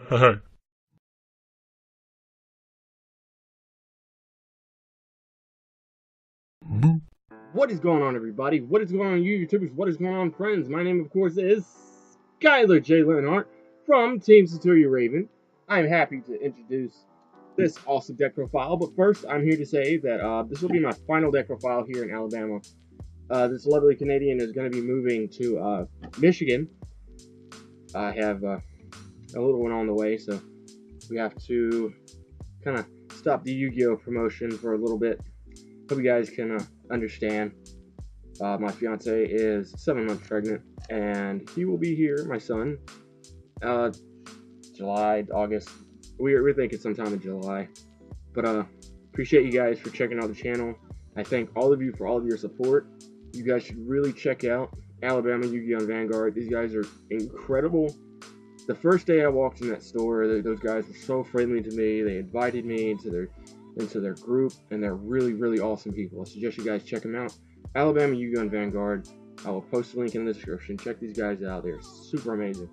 What is going on, everybody? What is going on, you YouTubers? What is going on, friends? My name, of course, is Skylar J. Leonhardt from Team Centurion Raven. I'm happy to introduce this awesome deck profile, but first, I'm here to say that this will be my final deck profile here in Alabama. This lovely Canadian is going to be moving to Michigan. I have a little one on the way, so we have to kind of stop the Yu-Gi-Oh! Promotion for a little bit. Hope you guys can understand. My fiance is 7 months pregnant, and he will be here, my son, July, August. We're thinking sometime in July. But appreciate you guys for checking out the channel. I thank all of you for all of your support. You guys should really check out Alabama Yu-Gi-Oh! Vanguard. These guys are incredible. The first day I walked in that store, those guys were so friendly to me. They invited me into their group, and they're really, really awesome people. I suggest you guys check them out. Alabama Yu-Gi-Oh! Vanguard. I will post a link in the description. Check these guys out. They're super amazing.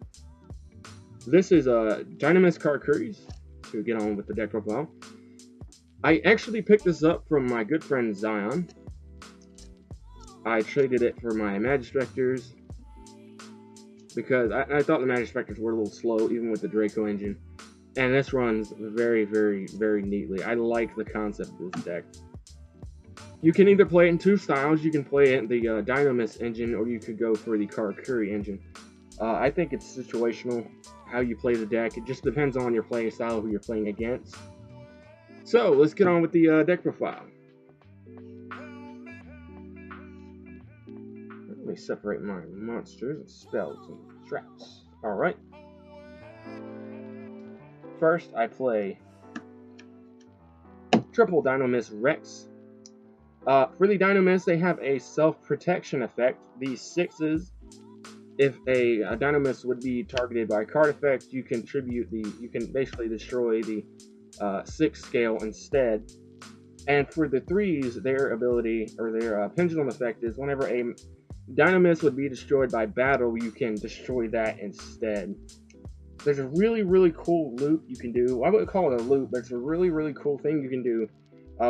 This is Dinomist card queries to get on with the deck profile. I actually picked this up from my good friend Zion. I traded it for my Magispectors because I thought the Magispectors were a little slow, even with the Draco engine. And this runs very, very, very neatly. I like the concept of this deck. You can either play it in two styles. You can play it in the Dinomist engine, or you could go for the Karakuri engine. I think it's situational how you play the deck. It just depends on your playing style, who you're playing against. So, let's get on with the deck profile. Let me separate my monsters and spells and traps. Alright. First, I play triple Dinomist Rex. For the Dinomist, they have a self-protection effect. These 6s, if a Dinomist would be targeted by a card effect, you can basically destroy the 6 scale instead. And for the 3s, their ability, or their pendulum effect is whenever a Dinomist would be destroyed by battle, you can destroy that instead. There's a really, really cool loop you can do. I wouldn't call it a loop, but it's a really, really cool thing you can do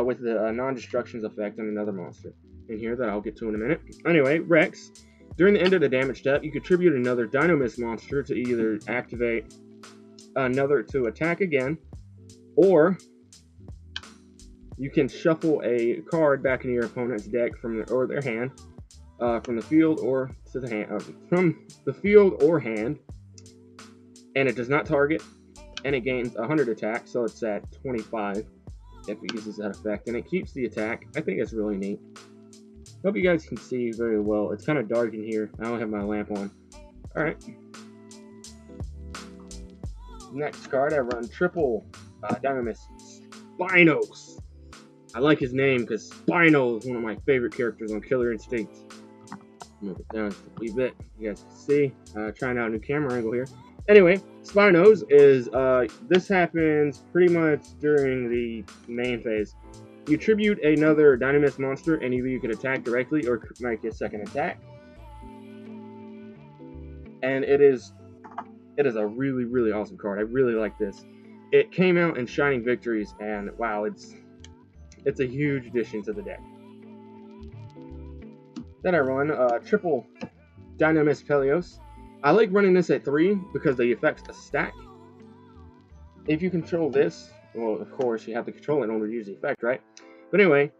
with the non-destructions effect on another monster in here that I'll get to in a minute. Anyway, Rex. During the end of the damage step, you contribute another Dinomist monster to either activate another to attack again, or you can shuffle a card back into your opponent's deck from their hand, from the field or to the hand, from the field or hand. And it does not target, and it gains 100 attack, so it's at 25 if it uses that effect, and it keeps the attack. I think it's really neat. Hope you guys can see very well. It's kind of dark in here. I don't have my lamp on. Alright. Next card, I run triple Dinomist Spinos. I like his name because Spino is one of my favorite characters on Killer Instinct. Move it down just a wee bit. You guys can see. Trying out a new camera angle here. Anyway, Spinos is, this happens pretty much during the main phase. You tribute another Dinomist monster, and either you can attack directly or make a second attack. And it is a really, really awesome card. I really like this. It came out in Shining Victories, and wow, it's a huge addition to the deck. Then I run triple Dinomist Peleos. I like running this at 3 because the effects stack. If you control this, well, of course, you have to control it in order to use the effect, right? But anyway,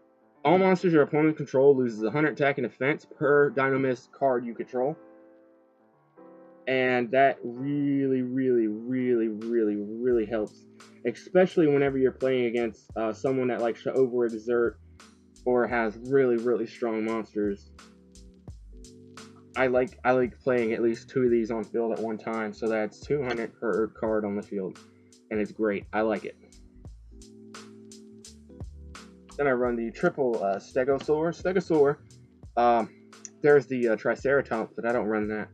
all monsters your opponent control loses 100 attack and defense per Dinomist card you control. And that really, really, really, really, really helps. Especially whenever you're playing against someone that likes to over-exert or has really, really strong monsters. I like playing at least 2 of these on field at one time, so that's 200 per card on the field, and it's great. I like it. Then I run the triple Stegosaur. Stegosaur, there's the Triceratops, but I don't run that.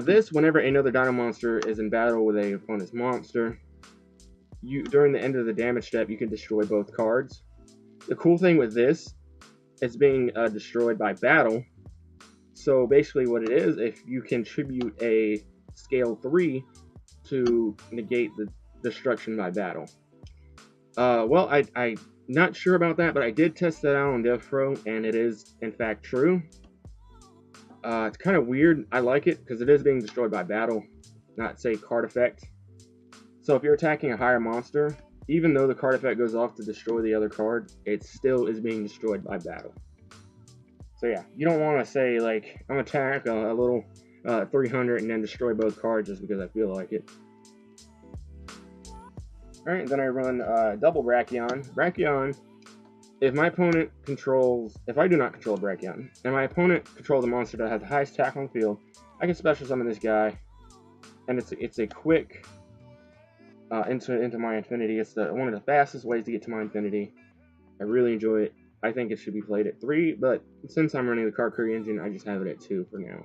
This, whenever another Dino monster is in battle with a opponent's monster, during the end of the damage step, you can destroy both cards. The cool thing with this, it's being destroyed by battle. So basically what it is, if you contribute a scale 3 to negate the destruction by battle. Well, I'm not sure about that, but I did test that out on DevPro, and it is, in fact, true. It's kind of weird. I like it because it is being destroyed by battle, not, say, card effect. So if you're attacking a higher monster, even though the card effect goes off to destroy the other card, it still is being destroyed by battle. So yeah, you don't want to say, like, I'm attack a little 300 and then destroy both cards just because I feel like it. Alright, then I run double Brachion. Brachion, if my opponent controls, if I do not control Brachion, and my opponent controls a monster that has the highest attack on the field, I can special summon this guy, and it's a quick into my infinity. It's one of the fastest ways to get to my infinity. I really enjoy it. I think it should be played at 3, but since I'm running the card query engine, I just have it at 2 for now.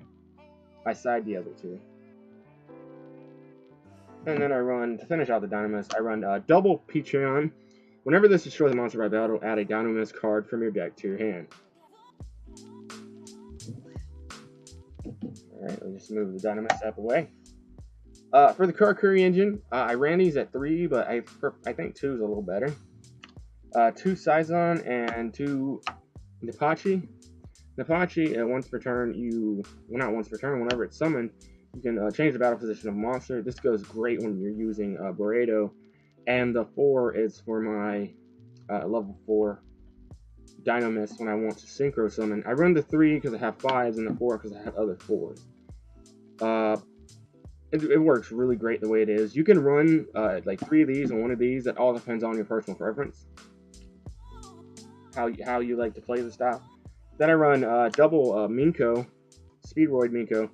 I side the other 2. And then I run, to finish out the Dinomist, I run double Patreon. Whenever this destroys a monster by battle, add a Dinomist card from your deck to your hand. Alright, let's just move the Dinomist out of the way. For the card query engine, I ran these at 3, but I think 2 is a little better. 2 Saizon and 2 Nipachi. Nipachi, once per turn, not once per turn, whenever it's summoned, you can change the battle position of a monster. This goes great when you're using Boredo. And the 4 is for my level 4 Dinomist when I want to synchro summon. I run the 3 because I have 5s and the 4 because I have other 4s. It works really great the way it is. You can run like 3 of these and 1 of these. That all depends on your personal preference. How you like to play the style. Then I run double Minko, Speedroid Minko.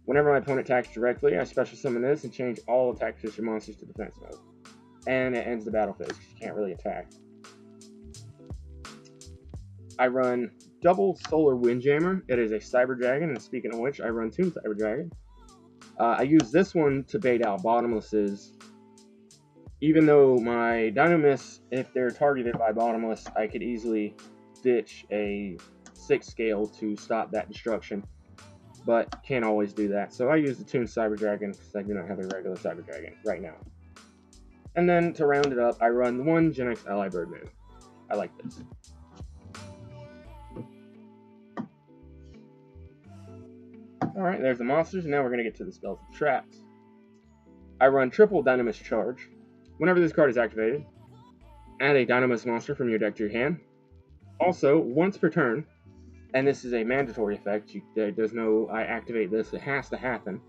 Whenever my opponent attacks directly, I special summon this and change all attack position monsters to defense mode. And it ends the battle phase because you can't really attack. I run double Solar Windjammer. It is a Cyber Dragon, and speaking of which, I run 2 Cyber Dragon. I use this one to bait out Bottomlesses. Even though my Dinomists, if they're targeted by Bottomless, I could easily ditch a 6 scale to stop that destruction. But can't always do that. So I use the Toon Cyber Dragon because I do not have a regular Cyber Dragon right now. And then to round it up, I run 1 Gen X Ally Birdman. I like this. Alright, there's the monsters. Now we're going to get to the spells and traps. I run triple Dinomist Charge. Whenever this card is activated, add a Dinomist monster from your deck to your hand. Also, once per turn, and this is a mandatory effect, there's no I activate this, it has to happen.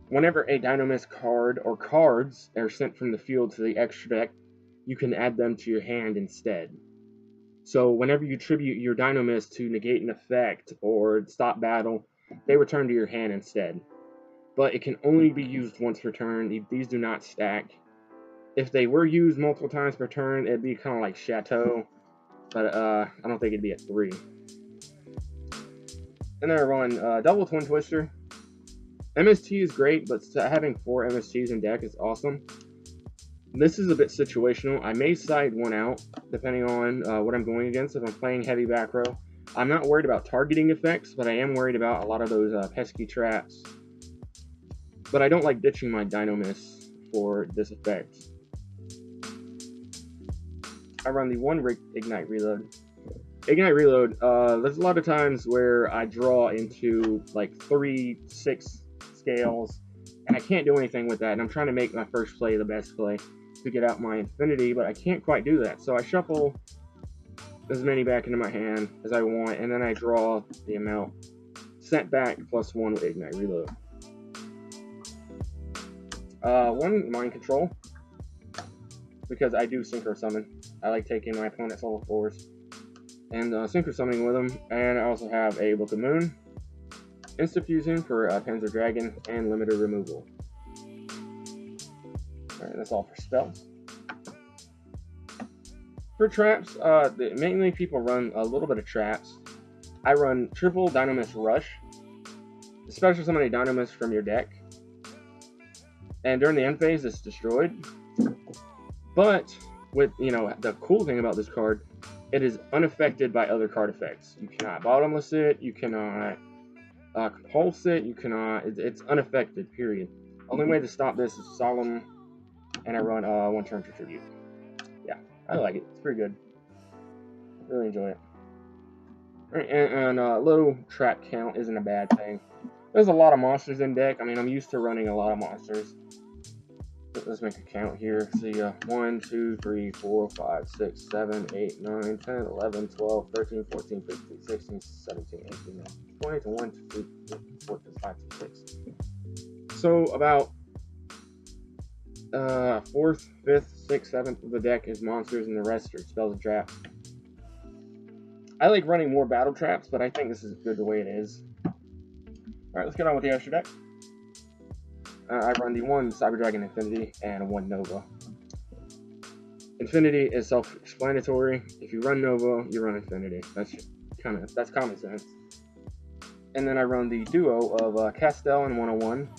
Whenever a Dinomist card or cards are sent from the field to the extra deck, you can add them to your hand instead. So whenever you tribute your Dinomist to negate an effect or stop battle, they return to your hand instead. But it can only be used once per turn. These do not stack. If they were used multiple times per turn, it'd be kind of like Chateau, but I don't think it'd be at 3. And then I run double Twin Twister. MST is great, but having 4 MSTs in deck is awesome. This is a bit situational. I may side one out, depending on what I'm going against. If I'm playing heavy back row, I'm not worried about targeting effects, but I am worried about a lot of those pesky traps. But I don't like ditching my Dinomist for this effect. I run the 1 Ignite Reload. Ignite Reload, there's a lot of times where I draw into like 3, 6 scales, and I can't do anything with that, and I'm trying to make my first play the best play to get out my infinity, but I can't quite do that. So I shuffle as many back into my hand as I want, and then I draw the amount sent back plus 1 with Ignite Reload. 1 Mind Control, because I do Synchro Summon. I like taking my opponent's level 4s and Synchro Summoning with them. And I also have a Book of Moon, Insta Fusion for Panzer Dragon, and Limiter Removal. Alright, that's all for spells. For traps, mainly people run a little bit of traps. I run triple Dinomist Rush, special summon a Dinomist from your deck, and during the end phase it's destroyed. But with, the cool thing about this card, it is unaffected by other card effects. You cannot Bottomless it, you cannot Compulse it, it's unaffected, period. Only way to stop this is Solemn, and I run 1 turn to Tribute. Yeah, I like it. It's pretty good. Really enjoy it. And low trap count isn't a bad thing. There's a lot of monsters in deck. I mean, I'm used to running a lot of monsters. Let's make a count here. See, 1, 2, 3, 4, 5, 6, 7, 8, 9, 10, 11, 12, 13, 14, 15, 16, 17, 18, 19, 20, 21, 22, 23, 24, 25, 26. So about 4th, 5th, 6th, 7th of the deck is monsters, and the rest are spells and traps. I like running more battle traps, but I think this is good the way it is. Alright, let's get on with the extra deck. I run the 1 Cyber Dragon Infinity and 1 Nova. Infinity is self-explanatory. If you run Nova, you run Infinity. That's common sense. And then I run the duo of Castell and 101.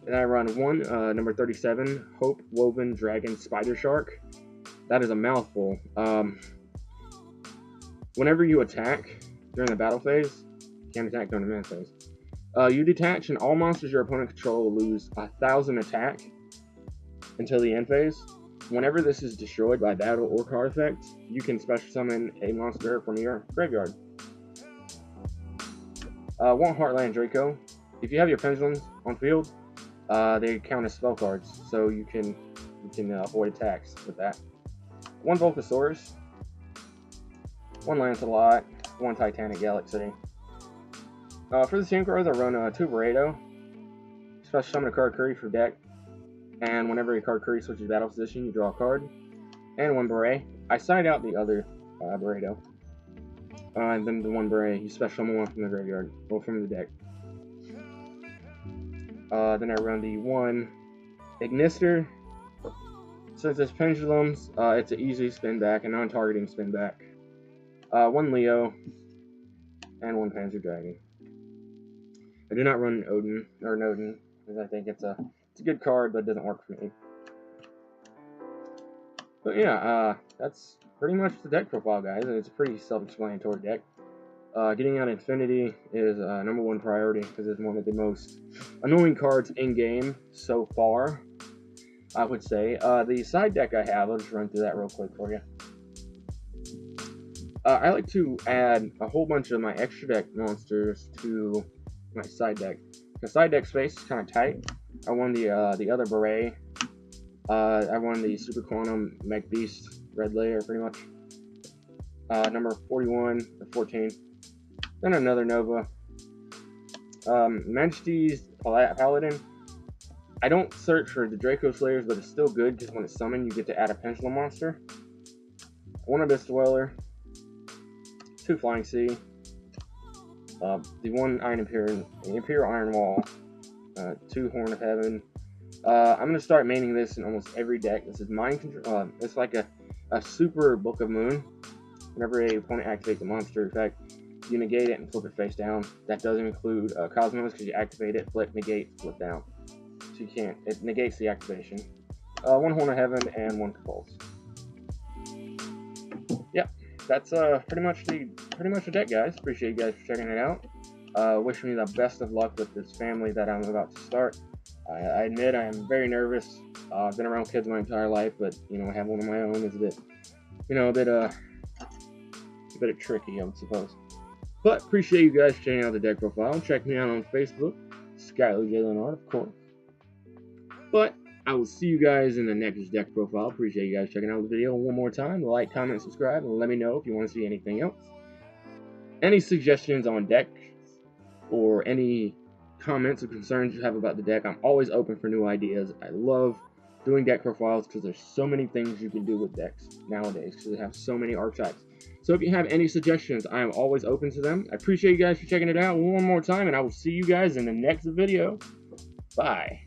And I run 1 number 37 Hope Woven Dragon Spider Shark. That is a mouthful. Whenever you attack during the battle phase, you can't attack during the mana phase. You detach, and all monsters your opponent control will lose 1,000 attack until the end phase. Whenever this is destroyed by battle or card effect, you can special summon a monster from your graveyard. 1 Heartland Draco. If you have your pendulums on field, they count as spell cards, so you can avoid attacks with that. 1 Volcasaurus. 1 Lancelot. 1 Titanic Galaxy. For the team cards, I run 2 Burrito, special summon a card curry for deck, and whenever a card curry switches battle position, you draw a card, and 1 Beret. I side out the other Burrito, and then the 1 Beret, you special summon 1 from the graveyard, or from the deck. Then I run the 1 Ignister. Since it's pendulums, it's an easy spin back, a non-targeting spin back. 1 Leo, and 1 Panzer Dragon. I do not run Odin, because I think it's a good card, but it doesn't work for me. But yeah, that's pretty much the deck profile, guys. It's a pretty self-explanatory deck. Getting out Infinity is number 1 priority, because it's one of the most annoying cards in-game so far, I would say. The side deck I have, I'll just run through that real quick for you. I like to add a whole bunch of my extra deck monsters to my side deck. The side deck space is kind of tight. I won the other Beret. I won the Super Quantum Mech Beast Red Layer, pretty much. Number 41 or 14. Then another Nova. Majesty's Paladin. I don't search for the Draco Slayers, but it's still good because when it's summoned, you get to add a Pendulum monster. 1 Abyss Dweller. 2 Flying Sea. The 1 Iron Imperial Iron Wall, 2 Horn of Heaven. I'm going to start maining this in almost every deck. This is Mind Control. It's like a super Book of Moon. Whenever a opponent activates a monster effect, you negate it and flip it face down. That doesn't include Cosmos, because you activate it, flip, negate, flip down. So you can't. It negates the activation. 1 Horn of Heaven and 1 Compulse. Yep. That's pretty much the deck, guys. Appreciate you guys for checking it out. Wish me the best of luck with this family that I'm about to start. I admit I am very nervous. I've been around kids my entire life, but having one of my own is a bit, a bit tricky, I would suppose. But appreciate you guys checking out the deck profile. Check me out on Facebook, Skyler J. Leonard, of course. But I will see you guys in the next deck profile. Appreciate you guys checking out the video one more time. Like, comment, subscribe, and let me know if you want to see anything else. Any suggestions on deck, or any comments or concerns you have about the deck, I'm always open for new ideas. I love doing deck profiles because there's so many things you can do with decks nowadays, because they have so many archetypes. So if you have any suggestions, I am always open to them. I appreciate you guys for checking it out one more time, and I will see you guys in the next video. Bye.